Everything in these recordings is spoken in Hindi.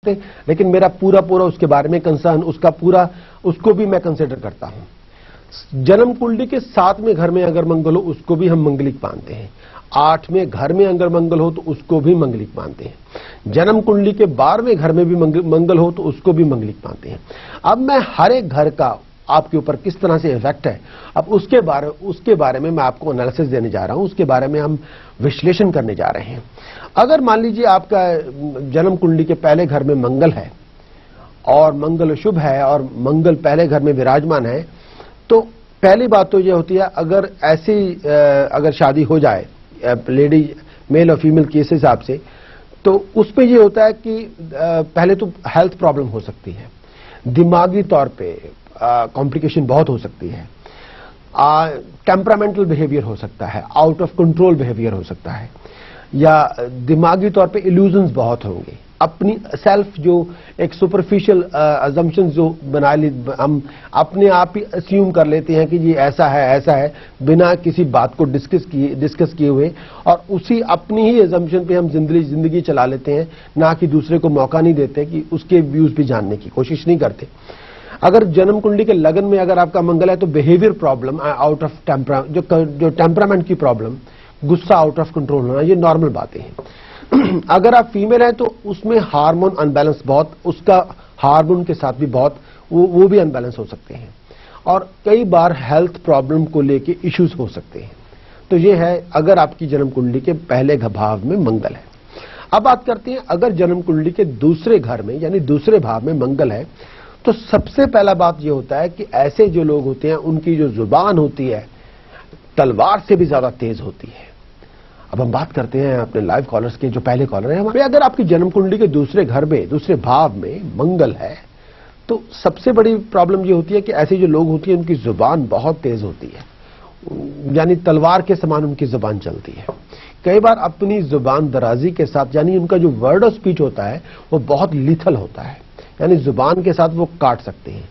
सकते, लेकिन मेरा पूरा पूरा उसके बारे में कंसर्न, उसको भी मैं कंसिडर करता हूं। जन्म कुंडली के 7वें घर में अगर मंगल हो उसको भी हम मंगलिक मानते हैं। 8वें घर में अगर मंगल हो तो उसको भी मंगलिक मानते हैं। जन्म कुंडली के 12वें घर में भी मंगल हो तो उसको भी मंगलिक मानते हैं। अब मैं हर एक घर का आपके ऊपर किस तरह से इफेक्ट है, अब उसके बारे में मैं आपको एनालिसिस देने जा रहा हूं, उसके बारे में हम विश्लेषण करने जा रहे हैं। अगर मान लीजिए आपका जन्म कुंडली के पहले घर में मंगल है और मंगल शुभ है और मंगल पहले घर में विराजमान है, तो पहली बात तो यह होती है, अगर शादी हो जाए लेडी मेल और फीमेल के इस हिसाब से, तो उसमें यह होता है कि पहले तो हेल्थ प्रॉब्लम हो सकती है, दिमागी तौर पे कॉम्प्लिकेशन बहुत हो सकती है, टेम्परामेंटल बिहेवियर हो सकता है, आउट ऑफ कंट्रोल बिहेवियर हो सकता है, या दिमागी तौर पे इल्यूजन्स बहुत होंगे। अपनी सेल्फ जो एक सुपरफिशियल अजम्पशंस जो बना ली, हम अपने आप ही अस्यूम कर लेते हैं कि ये ऐसा है, बिना किसी बात को डिस्कस किए हुए, और उसी अपनी ही अजम्पशन पे हम जिंदगी चला लेते हैं, ना कि दूसरे को मौका नहीं देते कि उसके व्यूज भी जानने की कोशिश नहीं करते। अगर जन्म कुंडली के लगन में अगर आपका मंगल है तो बिहेवियर प्रॉब्लम, आउट ऑफ जो टेम्परामेंट की प्रॉब्लम, गुस्सा आउट ऑफ कंट्रोल होना, ये नॉर्मल बातें हैं। अगर आप फीमेल हैं तो उसमें हार्मोन अनबैलेंस बहुत, उसका हार्मोन के साथ भी बहुत वो भी अनबैलेंस हो सकते हैं, और कई बार हेल्थ प्रॉब्लम को लेके इश्यूज हो सकते हैं। तो ये है अगर आपकी जन्म कुंडली के पहले भाव में मंगल है। अब बात करते हैं अगर जन्म कुंडली के दूसरे घर में यानी दूसरे भाव में मंगल है, तो सबसे पहला बात यह होता है कि ऐसे जो लोग होते हैं उनकी जो जुबान होती है तलवार से भी ज्यादा तेज होती है। अब हम बात करते हैं अपने लाइव कॉलर्स के, जो पहले कॉलर हैं हमारे। अगर आपकी जन्म कुंडली के दूसरे घर में दूसरे भाव में मंगल है तो सबसे बड़ी प्रॉब्लम ये होती है कि ऐसे जो लोग होती हैं उनकी जुबान बहुत तेज होती है, यानी तलवार के समान उनकी जुबान चलती है। कई बार अपनी जुबान दराजी के साथ, यानी उनका जो वर्ड ऑफ स्पीच होता है वो बहुत लीथल होता है, यानी जुबान के साथ वो काट सकते हैं।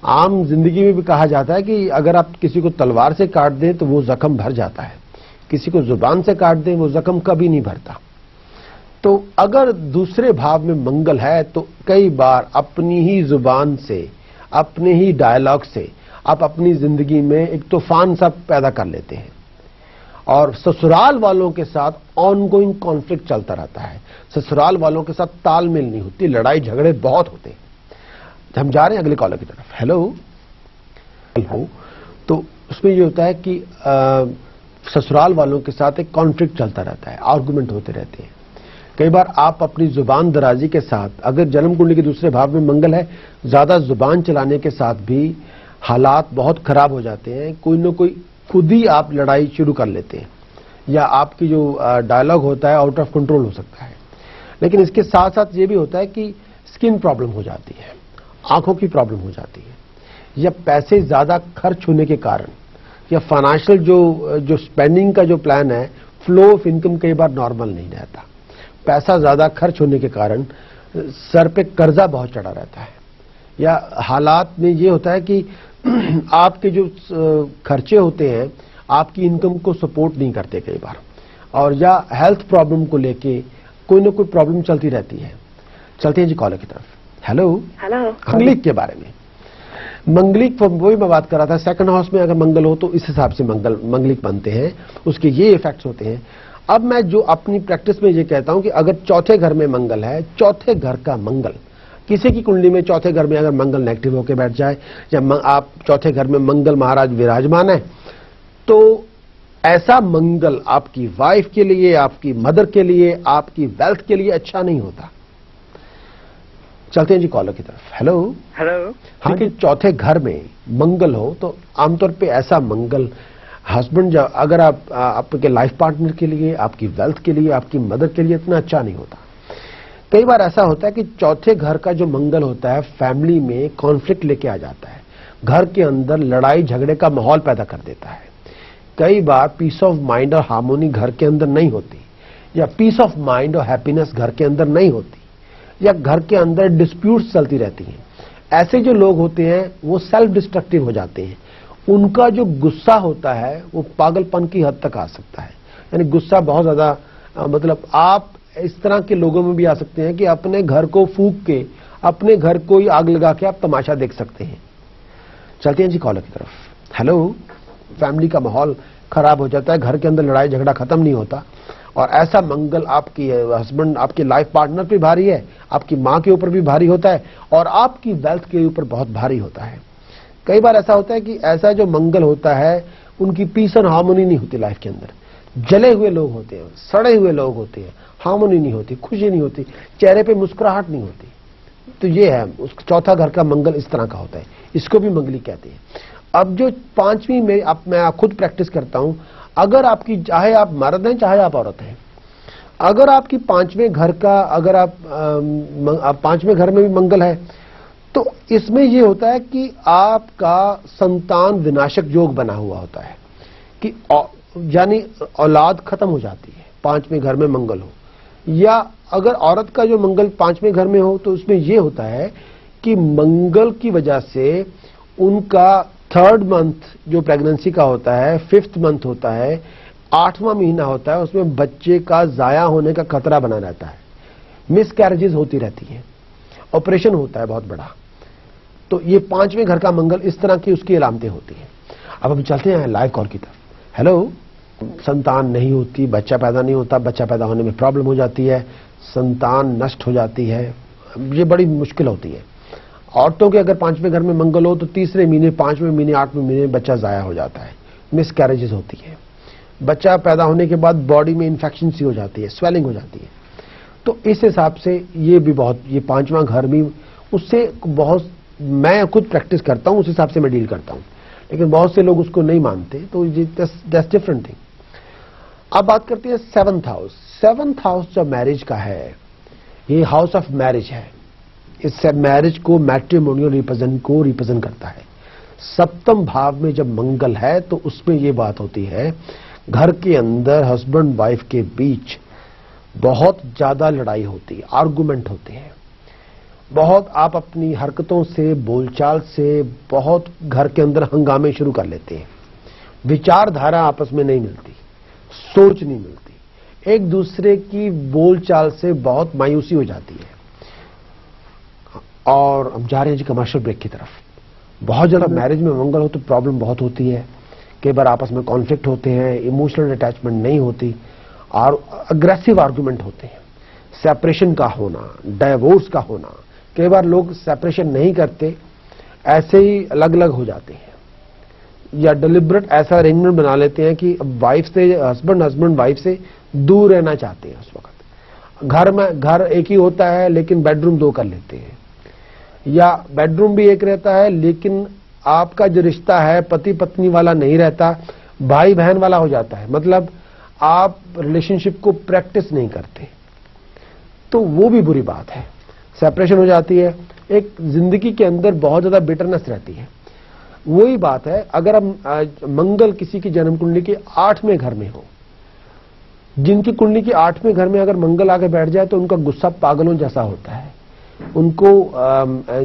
आम जिंदगी में भी कहा जाता है कि अगर आप किसी को तलवार से काट दें तो वो जख्म भर जाता है, किसी को जुबान से काट दें वो जख्म कभी नहीं भरता। तो अगर दूसरे भाव में मंगल है तो कई बार अपनी ही जुबान से, अपने ही डायलॉग से आप अपनी जिंदगी में एक तूफान सा पैदा कर लेते हैं, और ससुराल वालों के साथ ऑनगोइंग कॉन्फ्लिक्ट चलता रहता है। ससुराल वालों के साथ तालमेल नहीं होती, लड़ाई झगड़े बहुत होते हैं। हम जा रहे हैं अगले कॉलर की तरफ। हेलो, तो उसमें ये होता है कि ससुराल वालों के साथ एक कॉन्फ्लिक्ट चलता रहता है, आर्गुमेंट होते रहते हैं। कई बार आप अपनी जुबान दराजी के साथ, अगर जन्म कुंडली के दूसरे भाव में मंगल है, ज्यादा जुबान चलाने के साथ भी हालात बहुत खराब हो जाते हैं। कोई ना कोई खुद ही आप लड़ाई शुरू कर लेते हैं, या आपकी जो डायलॉग होता है आउट ऑफ कंट्रोल हो सकता है। लेकिन इसके साथ साथ ये भी होता है कि स्किन प्रॉब्लम हो जाती है, आंखों की प्रॉब्लम हो जाती है, या पैसे ज्यादा खर्च होने के कारण, या फाइनेंशियल जो स्पेंडिंग का जो प्लान है, फ्लो ऑफ इनकम कई बार नॉर्मल नहीं रहता। पैसा ज्यादा खर्च होने के कारण सर पे कर्जा बहुत चढ़ा रहता है, या हालात में ये होता है कि आपके जो खर्चे होते हैं आपकी इनकम को सपोर्ट नहीं करते कई बार, और या हेल्थ प्रॉब्लम को लेके कोई ना कोई प्रॉब्लम चलती रहती है। चलते हैं जी कॉलर की तरफ। हेलो, मंगलिक के बारे में, मंगलिक वही मैं बात कर रहा था। सेकंड हाउस में अगर मंगल हो तो इस हिसाब से मंगलिक बनते हैं, उसके ये इफेक्ट्स होते हैं। अब मैं जो अपनी प्रैक्टिस में ये कहता हूं कि अगर चौथे घर में मंगल है, चौथे घर का मंगल, किसी की कुंडली में चौथे घर में अगर मंगल नेगेटिव होकर बैठ जाए, या आप चौथे घर में मंगल महाराज विराजमान है, तो ऐसा मंगल आपकी वाइफ के लिए, आपकी मदर के लिए, आपकी वेल्थ के लिए अच्छा नहीं होता। चलते हैं जी कॉलर की तरफ। हेलो हेलो, हाँ जी, चौथे घर में मंगल हो तो आमतौर पे ऐसा मंगल हस्बैंड, अगर आप आपके लाइफ पार्टनर के लिए, आपकी वेल्थ के लिए, आपकी मदर के लिए इतना अच्छा नहीं होता। कई बार ऐसा होता है कि चौथे घर का जो मंगल होता है फैमिली में कॉन्फ्लिक्ट लेके आ जाता है, घर के अंदर लड़ाई झगड़े का माहौल पैदा कर देता है। कई बार पीस ऑफ माइंड और हार्मोनी घर के अंदर नहीं होती, या पीस ऑफ माइंड और हैप्पीनेस घर के अंदर नहीं होती, या घर के अंदर डिस्प्यूट्स चलती रहती हैं। ऐसे जो लोग होते हैं वो सेल्फ डिस्ट्रक्टिव हो जाते हैं। उनका जो गुस्सा होता है वो पागलपन की हद तक आ सकता है, यानी गुस्सा बहुत ज्यादा, मतलब आप इस तरह के लोगों में भी आ सकते हैं कि अपने घर को फूंक के, अपने घर को ही आग लगा के आप तमाशा देख सकते हैं। चलते हैं जी कॉलर की तरफ। हेलो। फैमिली का माहौल खराब हो जाता है, घर के अंदर लड़ाई झगड़ा खत्म नहीं होता, और ऐसा मंगल आपकी हस्बैंड, आपके लाइफ पार्टनर पे भारी है, आपकी मां के ऊपर भी भारी होता है, और आपकी वेल्थ के ऊपर बहुत भारी होता है। कई बार ऐसा होता है कि ऐसा जो मंगल होता है उनकी पीस एंड हार्मोनी नहीं होती लाइफ के अंदर। जले हुए लोग होते हैं, सड़े हुए लोग होते हैं, हार्मोनी नहीं होती, खुशी नहीं होती, चेहरे पे मुस्कुराहट नहीं होती। तो ये है उसका चौथा घर का मंगल, इस तरह का होता है, इसको भी मंगली कहते हैं। अब जो पांचवी में मैं खुद प्रैक्टिस करता हूं, अगर आपकी, चाहे आप मर्द हैं चाहे आप औरत हैं, अगर आपकी पांचवें घर का, अगर आप पांचवें घर में भी मंगल है, तो इसमें यह होता है कि आपका संतान विनाशक योग बना हुआ होता है, कि यानी औलाद खत्म हो जाती है पांचवें घर में मंगल हो। या अगर औरत का जो मंगल पांचवें घर में हो तो उसमें यह होता है कि मंगल की वजह से उनका थर्ड मंथ जो प्रेगनेंसी का होता है, फिफ्थ मंथ होता है, 8वां महीना होता है, उसमें बच्चे का जाया होने का खतरा बना रहता है, मिस कैरेजेस होती रहती हैं, ऑपरेशन होता है बहुत बड़ा। तो ये पांचवें घर का मंगल, इस तरह की उसकी अलामतें होती हैं। अब हम चलते हैं लाइव कॉल की तरफ। हेलो। संतान नहीं होती, बच्चा पैदा नहीं होता, बच्चा पैदा होने में प्रॉब्लम हो जाती है, संतान नष्ट हो जाती है, ये बड़ी मुश्किल होती है। औरतों के अगर पांचवें घर में मंगल हो तो तीसरे महीने, पांचवें महीने, 8वें महीने बच्चा जाया हो जाता है, मिस कैरेजेस होती है, बच्चा पैदा होने के बाद बॉडी में इन्फेक्शन सी हो जाती है, स्वेलिंग हो जाती है। तो इस हिसाब से ये भी बहुत, ये पांचवां घर भी उससे बहुत, मैं खुद प्रैक्टिस करता हूं, उस हिसाब से मैं डील करता हूं, लेकिन बहुत से लोग उसको नहीं मानते, तो दैट्स डिफरेंट थिंग। अब बात करते हैं सेवंथ हाउस। सेवंथ हाउस जो मैरिज का है, ये हाउस ऑफ मैरिज है, इससे मैरिज को, मैट्रिमोनियल रिप्रेजेंट करता है। सप्तम भाव में जब मंगल है तो उसमें यह बात होती है, घर के अंदर हस्बैंड वाइफ के बीच बहुत ज्यादा लड़ाई होती है, आर्गुमेंट होते हैं, बहुत आप अपनी हरकतों से, बोलचाल से बहुत घर के अंदर हंगामे शुरू कर लेते हैं, विचारधारा आपस में नहीं मिलती, सोच नहीं मिलती, एक दूसरे की बोलचाल से बहुत मायूसी हो जाती है। और हम जा रहे हैं जी कमर्शियल ब्रेक की तरफ। बहुत ज्यादा मैरिज में मंगल हो तो प्रॉब्लम बहुत होती है, कई बार आपस में कॉन्फ्लिक्ट होते हैं, इमोशनल अटैचमेंट नहीं होती, और अग्रेसिव आर्गुमेंट होते हैं, सेपरेशन का होना, डाइवोर्स का होना। कई बार लोग सेपरेशन नहीं करते, ऐसे ही अलग अलग हो जाते हैं, या डिलिबरेट ऐसा अरेंजमेंट बना लेते हैं कि वाइफ से, हस्बैंड वाइफ से दूर रहना चाहते हैं। उस वक्त घर एक ही होता है लेकिन बेडरूम 2 कर लेते हैं, या बेडरूम भी एक रहता है लेकिन आपका जो रिश्ता है पति पत्नी वाला नहीं रहता, भाई बहन वाला हो जाता है, मतलब आप रिलेशनशिप को प्रैक्टिस नहीं करते, तो वो भी बुरी बात है। सेपरेशन हो जाती है, एक जिंदगी के अंदर बहुत ज्यादा बिटरनेस रहती है। वही बात है, अगर हम मंगल किसी की जन्म कुंडली के 8वें घर में हो, जिनकी कुंडली के 8वें घर में अगर मंगल आके बैठ जाए तो उनका गुस्सा पागलों जैसा होता है, उनको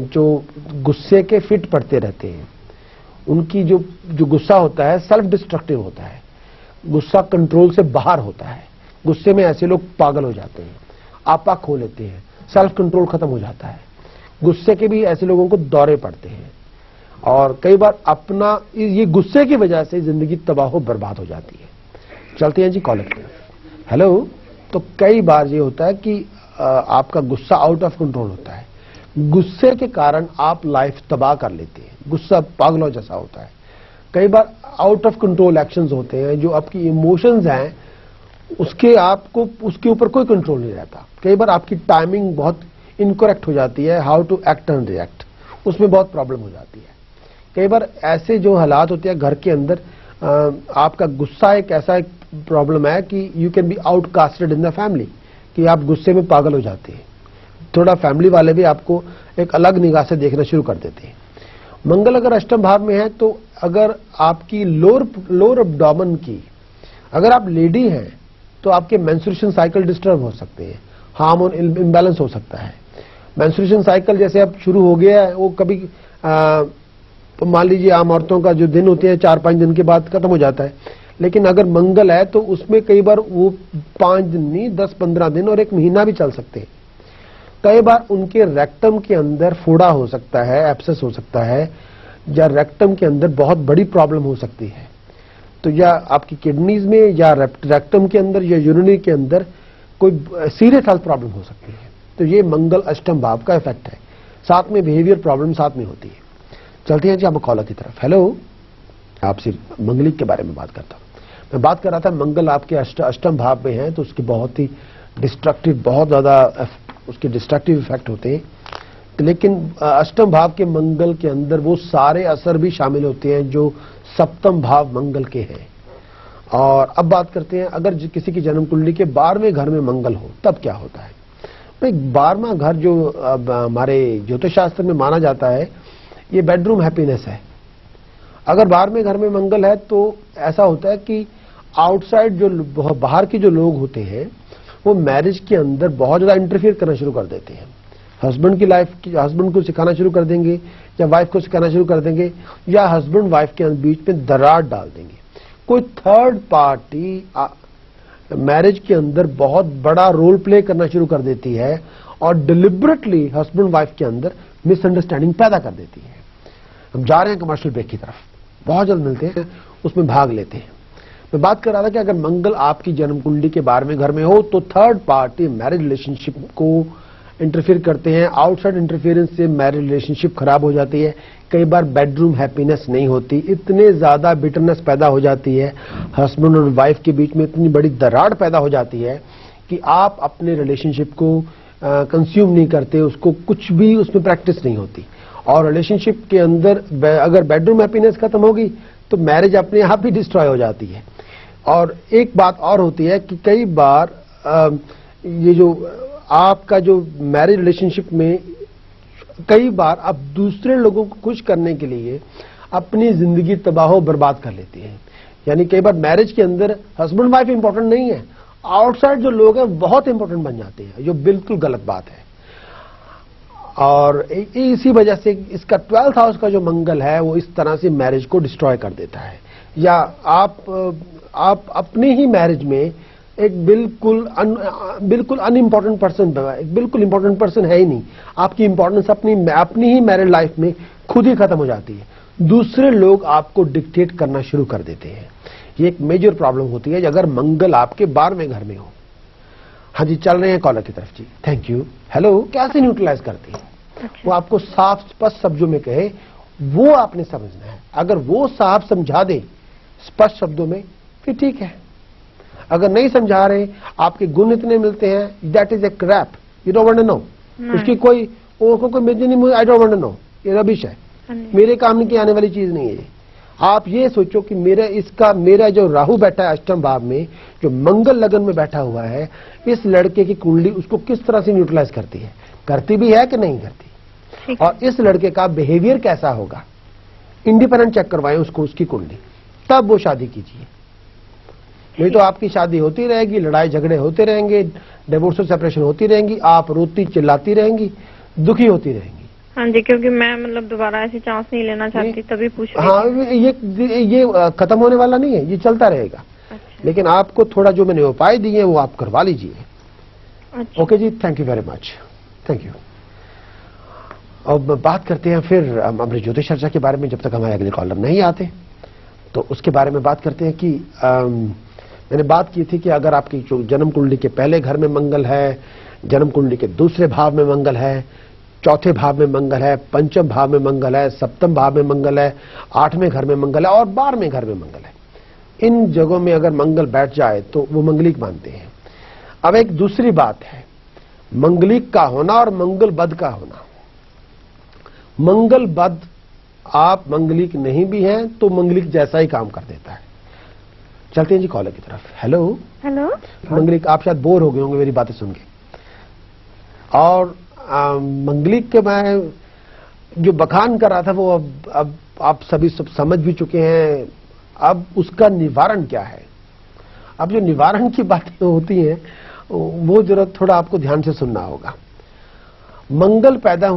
जो गुस्से के फिट पड़ते रहते हैं, उनकी जो गुस्सा होता है सेल्फ डिस्ट्रक्टिव होता है, गुस्सा कंट्रोल से बाहर होता है, गुस्से में ऐसे लोग पागल हो जाते हैं, आपा खो लेते हैं, सेल्फ कंट्रोल खत्म हो जाता है, गुस्से के भी ऐसे लोगों को दौरे पड़ते हैं, और कई बार अपना ये गुस्से की वजह से जिंदगी तबाह बर्बाद हो जाती है। चलते हैं जी कॉलर पे। हेलो। तो कई बार ये होता है कि आपका गुस्सा आउट ऑफ कंट्रोल होता है, गुस्से के कारण आप लाइफ तबाह कर लेते हैं, गुस्सा पागलों जैसा होता है। कई बार आउट ऑफ कंट्रोल एक्शंस होते हैं, जो आपकी इमोशंस हैं उसके ऊपर कोई कंट्रोल नहीं रहता। कई बार आपकी टाइमिंग बहुत इनकरेक्ट हो जाती है, how to act and react, उसमें बहुत प्रॉब्लम हो जाती है। कई बार ऐसे जो हालात होते हैं घर के अंदर, आपका गुस्सा एक ऐसा प्रॉब्लम है कि you can be outcasted in the family, कि आप गुस्से में पागल हो जाते हैं, थोड़ा फैमिली वाले भी आपको एक अलग निगाह से देखना शुरू कर देते हैं। मंगल अगर अष्टम भाव में है तो अगर आपकी लोअर एब्डोमेन की, अगर आप लेडी हैं तो आपके मेंस्ट्रुएशन साइकिल डिस्टर्ब हो सकते हैं, हार्मोन इम्बैलेंस हो सकता है। मेंस्ट्रुएशन साइकिल जैसे अब शुरू हो गया है, वो कभी मान लीजिए आम औरतों का जो दिन होते हैं 4-5 दिन के बाद खत्म हो जाता है, लेकिन अगर मंगल है तो उसमें कई बार वो 5 दिन नहीं, 10-15 दिन और 1 महीना भी चल सकते हैं। कई बार उनके रेक्टम के अंदर फोड़ा हो सकता है, एब्सेस हो सकता है, या रेक्टम के अंदर बहुत बड़ी प्रॉब्लम हो सकती है। तो या आपकी किडनीज में या रेक्टम के अंदर या यूरिनरी के अंदर कोई सीरियस हेल्थ प्रॉब्लम हो सकती है। तो ये मंगल अष्टम भाव का इफेक्ट है। साथ में बिहेवियर प्रॉब्लम साथ में होती है। चलते हैं जी हम कॉलर की तरफ। हेलो, आपसे मंगलिक के बारे में बात करता हूं। मैं बात कर रहा था मंगल आपके अष्टम भाव में है तो उसके बहुत ही डिस्ट्रक्टिव, बहुत ज्यादा उसके डिस्ट्रक्टिव इफेक्ट होते हैं। लेकिन अष्टम भाव के मंगल के अंदर वो सारे असर भी शामिल होते हैं जो सप्तम भाव मंगल के हैं। और अब बात करते हैं अगर किसी की जन्म कुंडली के 12वें घर में मंगल हो तब क्या होता है। भाई 12वां घर जो हमारे ज्योतिष शास्त्र में माना जाता है ये बेडरूम हैप्पीनेस है। अगर 12वें घर में मंगल है तो ऐसा होता है कि आउटसाइड जो बाहर के जो लोग होते हैं वो मैरिज के अंदर बहुत ज्यादा इंटरफियर करना शुरू कर देते हैं। हस्बैंड की लाइफ की, हस्बैंड को सिखाना शुरू कर देंगे या वाइफ को सिखाना शुरू कर देंगे या हस्बैंड वाइफ के बीच में दरार डाल देंगे। कोई थर्ड पार्टी मैरिज के अंदर बहुत बड़ा रोल प्ले करना शुरू कर देती है और डिलिबरेटली हस्बैंड वाइफ के अंदर मिसअंडरस्टैंडिंग पैदा कर देती है। हम जा रहे हैं कमर्शियल ब्रेक की तरफ, बहुत जल्द मिलते हैं, उसमें भाग लेते हैं। मैं बात कर रहा था कि अगर मंगल आपकी जन्म कुंडली के 12वें घर में हो तो थर्ड पार्टी मैरिज रिलेशनशिप को इंटरफेयर करते हैं। आउटसाइड इंटरफेरेंस से मैरिज रिलेशनशिप खराब हो जाती है। कई बार बेडरूम हैप्पीनेस नहीं होती, इतने ज्यादा बिटरनेस पैदा हो जाती है, हस्बैंड और वाइफ के बीच में इतनी बड़ी दरार पैदा हो जाती है कि आप अपने रिलेशनशिप को कंज्यूम नहीं करते, उसको कुछ भी उसमें प्रैक्टिस नहीं होती। और रिलेशनशिप के अंदर अगर बेडरूम हैप्पीनेस खत्म होगी तो मैरिज अपने आप ही डिस्ट्रॉय हो जाती है। और एक बात और होती है कि कई बार ये जो आपका जो मैरिज रिलेशनशिप में कई बार आप दूसरे लोगों को खुश करने के लिए अपनी जिंदगी तबाह बर्बाद कर लेती है। यानी कई बार मैरिज के अंदर हस्बैंड वाइफ इंपॉर्टेंट नहीं है, आउटसाइड जो लोग हैं बहुत इंपॉर्टेंट बन जाते हैं, जो बिल्कुल गलत बात है। और इसी वजह से इसका 12th हाउस का जो मंगल है वो इस तरह से मैरिज को डिस्ट्रॉय कर देता है। या आप अपनी ही मैरिज में एक बिल्कुल अनइम्पॉर्टेंट पर्सन, एक बिल्कुल इंपॉर्टेंट पर्सन है ही नहीं, आपकी इंपॉर्टेंस अपनी ही मैरिड लाइफ में खुद ही खत्म हो जाती है। दूसरे लोग आपको डिक्टेट करना शुरू कर देते हैं। ये एक मेजर प्रॉब्लम होती है अगर मंगल आपके 12वें घर में हो। हाँ जी, चल रहे हैं कॉलर की तरफ जी, थैंक यू। हेलो, कैसे न्यूट्रलाइज करती है? अच्छा। वो आपको साफ स्पष्ट शब्दों में कहे, वो आपने समझना है। अगर वो साफ समझा दे स्पष्ट शब्दों में फिर ठीक है। अगर नहीं समझा रहे, आपके गुण इतने मिलते हैं, that is a crap, you don't want to know. उसकी कोई मेजर नहीं, I don't want to know, ये रबिश है, मेरे काम की आने वाली चीज नहीं है। आप ये सोचो कि मेरा जो राहु बैठा है अष्टम भाव में, जो मंगल लगन में बैठा हुआ है, इस लड़के की कुंडली उसको किस तरह से न्यूट्रलाइज करती है, करती भी है कि नहीं करती, और इस लड़के का बिहेवियर कैसा होगा। इंडिपेंडेंट चेक करवाएं उसको, उसकी कुंडली, तब वो शादी कीजिए। नहीं तो आपकी शादी होती रहेगी, लड़ाई झगड़े होते रहेंगे, डिवोर्स और सेपरेशन होती रहेंगी, आप रोती चिल्लाती रहेंगी, दुखी होती रहेंगी। हाँ जी, क्योंकि मैं मतलब दोबारा ऐसी चांस नहीं लेना चाहती, तभी पूछ रही। हाँ, ये खत्म होने वाला नहीं है, ये चलता रहेगा। अच्छा। लेकिन आपको थोड़ा जो मैंने उपाय दिए हैं वो आप करवा लीजिए। अच्छा। ओके जी, thank you very much, thank you. अब बात करते हैं फिर अपने ज्योतिष चर्चा के बारे में। जब तक हमारे अगले कॉलर नहीं आते तो उसके बारे में बात करते हैं कि मैंने बात की थी कि अगर आपकी जन्म कुंडली के पहले घर में मंगल है, जन्म कुंडली के दूसरे भाव में मंगल है, चौथे भाव में मंगल है, पंचम भाव में मंगल है, सप्तम भाव में मंगल है, 8वें घर में मंगल है और 12वें घर में मंगल है, इन जगहों में अगर मंगल बैठ जाए तो वो मंगलिक मानते हैं। अब एक दूसरी बात है मंगलिक का होना और मंगल बद का होना। मंगल बद, आप मंगलिक नहीं भी हैं तो मंगलिक जैसा ही काम कर देता है। चलते हैं जी कॉलर की तरफ। Hello hello. मंगलिक, आप शायद बोर हो गए होंगे मेरी बातें सुन के। और मंगलिक के मैं जो बखान कर रहा था वो अब आप सभी सब समझ भी चुके हैं। अब उसका निवारण क्या है? अब जो निवारण की बातें होती हैं वो जरा थोड़ा आपको ध्यान से सुनना होगा। मंगल पैदा